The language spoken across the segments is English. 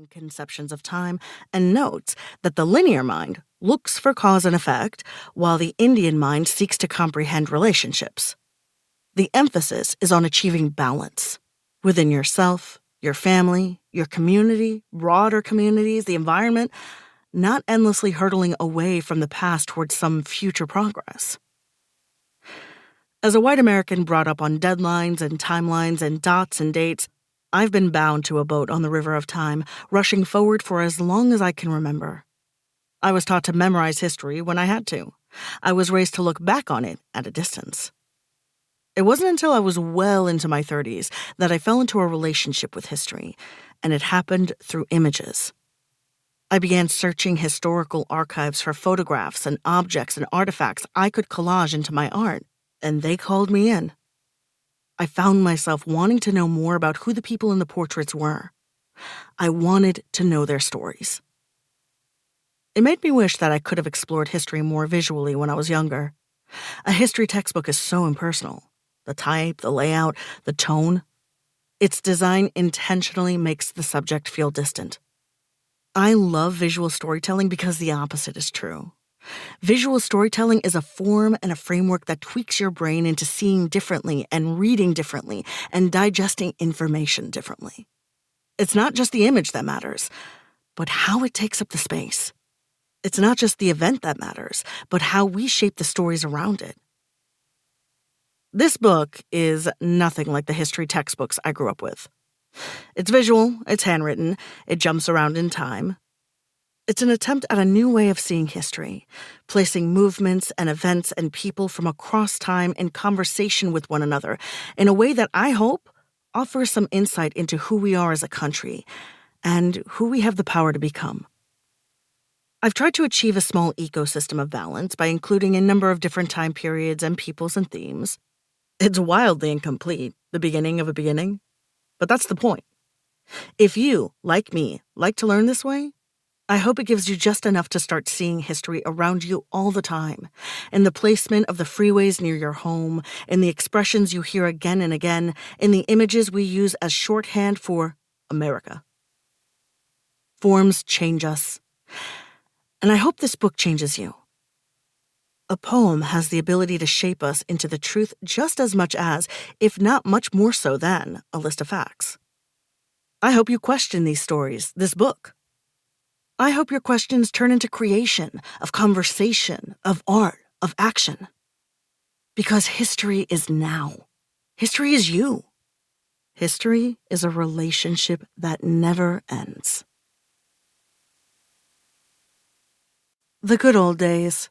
own conceptions of time and notes that the linear mind looks for cause and effect, while the Indian mind seeks to comprehend relationships. The emphasis is on achieving balance within yourself, your family, your community, broader communities, the environment, not endlessly hurtling away from the past towards some future progress. As a white American brought up on deadlines and timelines and dots and dates, I've been bound to a boat on the river of time, rushing forward for as long as I can remember. I was taught to memorize history when I had to. I was raised to look back on it at a distance. It wasn't until I was well into my 30s that I fell into a relationship with history, and it happened through images. I began searching historical archives for photographs and objects and artifacts I could collage into my art, and they called me in. I found myself wanting to know more about who the people in the portraits were. I wanted to know their stories. It made me wish that I could have explored history more visually when I was younger. A history textbook is so impersonal. The type, the layout, the tone. Its design intentionally makes the subject feel distant. I love visual storytelling because the opposite is true. Visual storytelling is a form and a framework that tweaks your brain into seeing differently and reading differently and digesting information differently. It's not just the image that matters, but how it takes up the space. It's not just the event that matters, but how we shape the stories around it. This book is nothing like the history textbooks I grew up with. It's visual, it's handwritten, it jumps around in time. It's an attempt at a new way of seeing history, placing movements and events and people from across time in conversation with one another in a way that I hope offers some insight into who we are as a country and who we have the power to become. I've tried to achieve a small ecosystem of balance by including a number of different time periods and peoples and themes. It's wildly incomplete, the beginning of a beginning, but that's the point. If you, like me, like to learn this way, I hope it gives you just enough to start seeing history around you all the time, in the placement of the freeways near your home, in the expressions you hear again and again, in the images we use as shorthand for America. Forms change us, and I hope this book changes you. A poem has the ability to shape us into the truth just as much as, if not much more so than, a list of facts. I hope you question these stories, this book. I hope your questions turn into creation, of conversation, of art, of action. Because history is now. History is you. History is a relationship that never ends. The Good Old Days.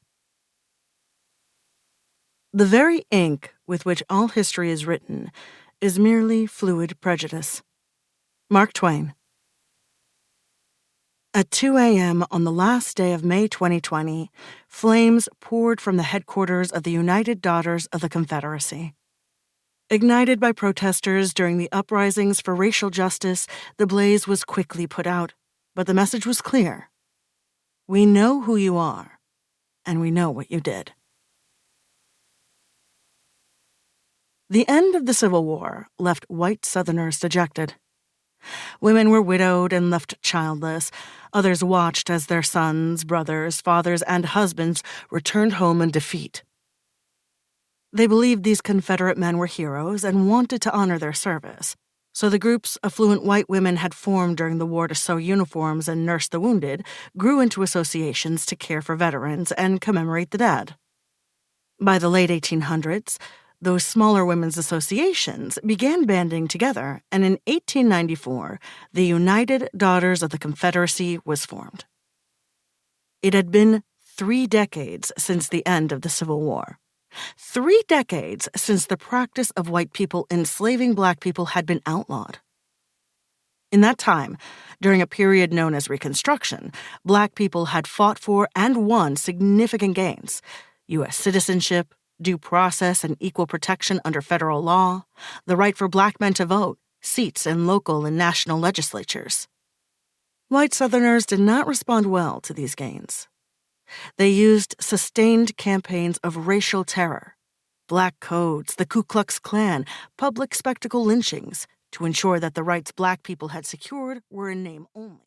The very ink with which all history is written is merely fluid prejudice. Mark Twain. At 2 a.m. on the last day of May 2020, flames poured from the headquarters of the United Daughters of the Confederacy. Ignited by protesters during the uprisings for racial justice, the blaze was quickly put out, but the message was clear. We know who you are, and we know what you did. The end of the Civil War left white Southerners dejected. Women were widowed and left childless. Others watched as their sons, brothers, fathers, and husbands returned home in defeat. They believed these Confederate men were heroes and wanted to honor their service, so the groups affluent white women had formed during the war to sew uniforms and nurse the wounded grew into associations to care for veterans and commemorate the dead. By the late 1800s, those smaller women's associations began banding together, and in 1894, the United Daughters of the Confederacy was formed. It had been 3 decades since the end of the Civil War. 3 decades since the practice of white people enslaving black people had been outlawed. In that time, during a period known as Reconstruction, black people had fought for and won significant gains: U.S. citizenship, due process and equal protection under federal law, the right for black men to vote, seats in local and national legislatures. White Southerners did not respond well to these gains. They used sustained campaigns of racial terror, black codes, the Ku Klux Klan, public spectacle lynchings, to ensure that the rights black people had secured were in name only.